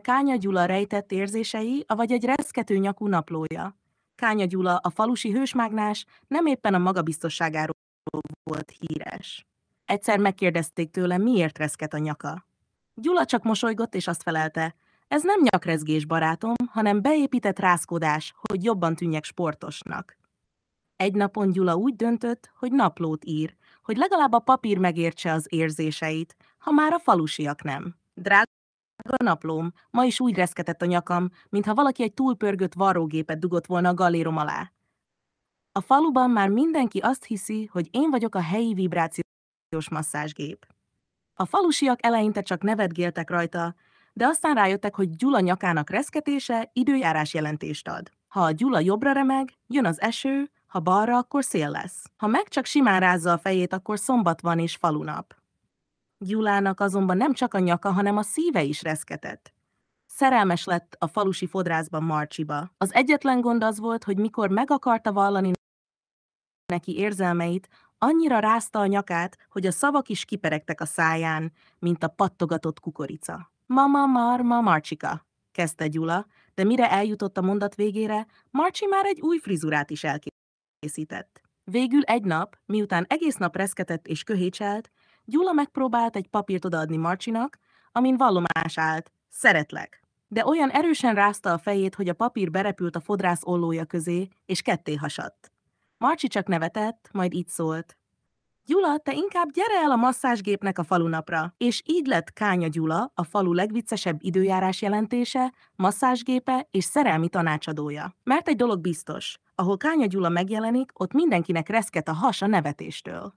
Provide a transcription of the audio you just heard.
Kánya Gyula rejtett érzései, avagy egy reszkető nyakú naplója. Kánya Gyula, a falusi hősmágnás nem éppen a magabiztosságáról volt híres. Egyszer megkérdezték tőle, miért reszket a nyaka. Gyula csak mosolygott és azt felelte, ez nem nyakrezgés, barátom, hanem beépített rázkodás, hogy jobban tűnjek sportosnak. Egy napon Gyula úgy döntött, hogy naplót ír, hogy legalább a papír megértse az érzéseit, ha már a falusiak nem. Drága naplóm, ma is úgy reszketett a nyakam, mintha valaki egy túlpörgött varrógépet dugott volna a gallérom alá. A faluban már mindenki azt hiszi, hogy én vagyok a helyi vibrációs masszázsgép. A falusiak eleinte csak nevetgéltek rajta, de aztán rájöttek, hogy Gyula nyakának reszketése időjárás jelentést ad. Ha a Gyula jobbra remeg, jön az eső, ha balra, akkor szél lesz. Ha meg csak simán rázza a fejét, akkor szombat van és falunap. Gyulának azonban nem csak a nyaka, hanem a szíve is reszketett. Szerelmes lett a falusi fodrászban Marcsiba. Az egyetlen gond az volt, hogy mikor meg akarta vallani neki érzelmeit, annyira rázta a nyakát, hogy a szavak is kiperegtek a száján, mint a pattogatott kukorica. Mama, Marma, Marcsika, kezdte Gyula, de mire eljutott a mondat végére, Marcsi már egy új frizurát is elkészített. Végül egy nap, miután egész nap reszketett és köhécselt, Gyula megpróbált egy papírt odaadni Marcsinak, amin vallomás állt, szeretlek. De olyan erősen rázta a fejét, hogy a papír berepült a fodrász ollója közé, és ketté hasadt. Marcsi csak nevetett, majd így szólt. Gyula, te inkább gyere el a masszázsgépnek a falunapra. És így lett Kánya Gyula a falu legviccesebb időjárás jelentése, masszázsgépe és szerelmi tanácsadója. Mert egy dolog biztos, ahol Kánya Gyula megjelenik, ott mindenkinek reszket a has a nevetéstől.